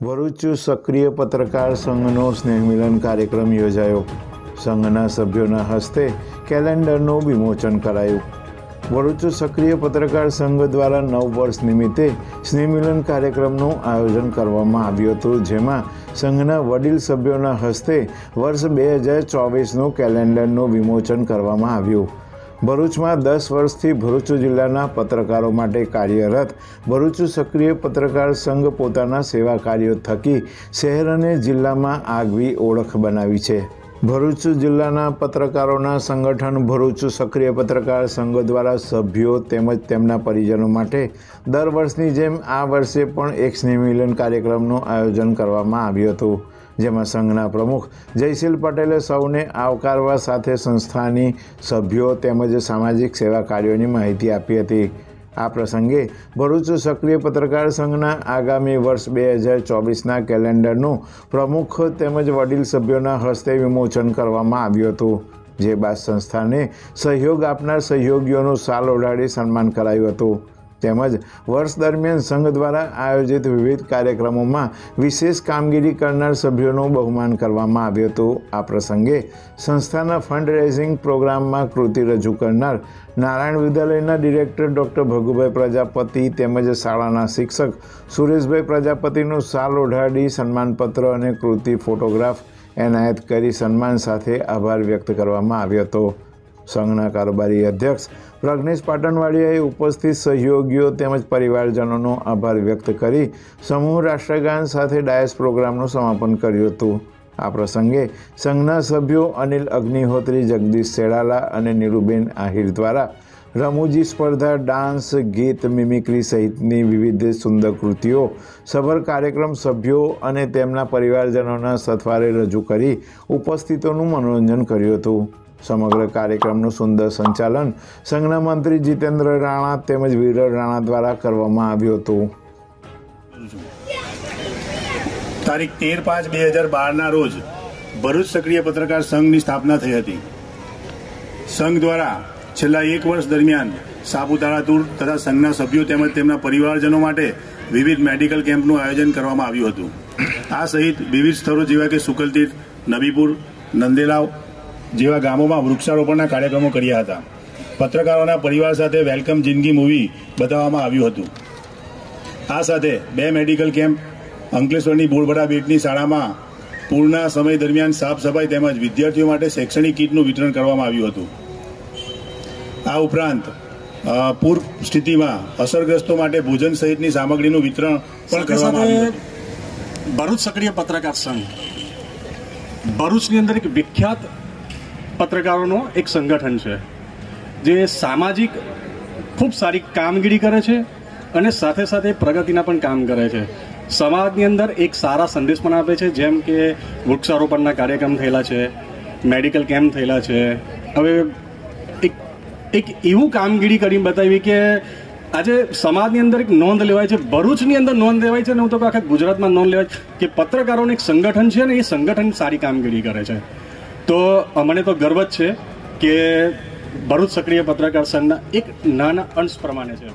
ભરૂચ સક્રિય પત્રકાર સંઘનો સ્નેહમિલન કાર્યક્રમ યોજાયો। સંઘના સભ્યોના હસ્તે કેલેન્ડરનું વિમોચન કરાયું। ભરૂચ સક્રિય પત્રકાર સંઘ દ્વારા 9 વર્ષ નિમિત્તે સ્નેહમિલન કાર્યક્રમનું આયોજન કરવામાં આવ્યું હતું, જેમાં સંઘના વડીલ સભ્યોના હસ્તે વર્ષ 2024નું કેલેન્ડરનું વિમોચન કરવામાં આવ્યું। ભરૂચમાં 10 વર્ષથી ભરૂચ જિલ્લાના પત્રકારો માટે કાર્યરત ભરૂચ સક્રિય પત્રકાર સંઘ પોતાના સેવા કાર્યો થકી શહેર અને જિલ્લામાં આગવી ઓળખ બનાવી છે। ભરૂચ જિલ્લાના પત્રકારોના સંગઠન ભરૂચ સક્રિય પત્રકાર સંઘ દ્વારા સભ્યો તેમજ તેમના પરિજનો માટે દર વર્ષની જેમ આ વર્ષે પણ એક સ્નેહમિલન કાર્યક્રમનું આયોજન કરવામાં આવ્યું હતું, જેમાં સંઘના પ્રમુખ જયશીલ પટેલે સૌને આવકારવા સાથે સંસ્થાની સભ્યો તેમજ સામાજિક સેવા કાર્યોની માહિતી આપી હતી। આ પ્રસંગે ભરૂચ સક્રિય પત્રકાર સંઘના આગામી વર્ષ 2024ના કેલેન્ડરનું પ્રમુખ તેમજ વડીલ સભ્યોના હસ્તે વિમોચન કરવામાં આવ્યું હતું, જે બાદ સંસ્થાને સહયોગ આપનાર સહયોગીઓનું શાલ ઓઢાડી સન્માન કરાયું હતું। તેમજ વર્ષ દરમિયાન સંઘ દ્વારા આયોજિત વિવિધ કાર્યક્રમોમાં વિશેષ કામગીરી કરનાર સભ્યોનું બહુમાન કરવામાં આવ્યું હતું। આ પ્રસંગે સંસ્થાના ફંડ રેઝિંગ પ્રોગ્રામમાં કૃતિ રજૂ કરનાર નારાયણ વિદ્યાલયના ડિરેક્ટર ડૉક્ટર ભગુભાઈ પ્રજાપતિ તેમજ શાળાના શિક્ષક સુરેશભાઈ પ્રજાપતિનું શાલ ઓઢાડી સન્માનપત્ર અને કૃતિ ફોટોગ્રાફ એનાયત કરી સન્માન સાથે આભાર વ્યક્ત કરવામાં આવ્યો હતો। સંઘના કારોબારી અધ્યક્ષ પ્રજ્ઞેશ પાટણવાડિયાએ ઉપસ્થિત સહયોગીઓ તેમજ પરિવારજનોનો આભાર વ્યક્ત કરી સમૂહ રાષ્ટ્રગાન સાથે ડાયસ પ્રોગ્રામનું સમાપન કર્યું હતું। આ પ્રસંગે સંઘના સભ્યો અનિલ અગ્નિહોત્રી, જગદીશ સેડાલા અને નીરુબેન આહિર દ્વારા રમૂજી સ્પર્ધા, ડાન્સ, ગીત, મિમિક્રી સહિતની વિવિધ સુંદર કૃતિઓ સભર કાર્યક્રમ સભ્યો અને તેમના પરિવારજનોના સથવારે રજૂ કરી ઉપસ્થિતોનું મનોરંજન કર્યું હતું। સમગ્ર કાર્યક્રમનું સુંદર સંચાલન સંઘના મંત્રી જીતેન્દ્ર રાણા તેમજ વિરલ રાણા દ્વારા કરવામાં આવ્યું હતું। તારીખ 13/5/2012ના રોજ ભરૂચ સક્રિય પત્રકાર સંઘની સ્થાપના થઈ હતી। સંઘ દ્વારા છેલ્લા 1 વર્ષ દરમિયાન સાપુતારા ટૂર તથા સંઘના સભ્યો તેમજ તેમના પરિવારજનો માટે વિવિધ મેડિકલ કેમ્પનું આયોજન કરવામાં આવ્યું હતું। આ સહિત વિવિધ સ્થળો જેવા કે સુકલતીર્થ, નબીપુર, નંદેલાવ જેવા ગામોમાં વૃક્ષારોપણના કાર્યક્રમો કર્યા હતા। પત્રકારોના પરિવાર સાથે વેલકમ જિંદગી મૂવી બતાવવામાં આવ્યું હતું। આ સાથે 2 મેડિકલ કેમ્પ અંકલેશ્વરની બોરબડા બેટની શાળામાં પૂરના સમય દરમિયાન સાફ સફાઈ તેમજ વિદ્યાર્થીઓ માટે શૈક્ષણિક કીટનું વિતરણ કરવામાં આવ્યું હતું। આ ઉપરાંત પૂર સ્થિતિમાં અસરગ્રસ્તો માટે ભોજન સહિતની સામગ્રીનું વિતરણ પણ કરવામાં આવ્યું હતું। ભરૂચ સક્રિય પત્રકાર સંઘ ભરૂચની અંદર એક વિખ્યાત પત્રકારોનો એક સંગઠન છે, જે સામાજિક ખૂબ સારી કામગીરી કરે છે અને સાથે સાથે પ્રગતિના પણ કામ કરે છે। સમાજની અંદર એક સારા સંદેશ પણ આપે છે, જેમ કે વૃક્ષારોપણના કાર્યક્રમ થયેલા છે, મેડિકલ કેમ્પ થયેલા છે। હવે એક એવું કામગીરી કરી બતાવી કે આજે સમાજની અંદર એક નોંધ લેવાય છે, ભરૂચની અંદર નોંધ લેવાય છે, અને હું તો આખા ગુજરાતમાં નોંધ લેવાય કે પત્રકારોનું એક સંગઠન છે ને એ સંગઠન સારી કામગીરી કરે છે। તો અમને તો ગર્વ જ છે કે ભરૂચ સક્રિય પત્રકાર સંઘના એક નાના અંશ પ્રમાણે છે।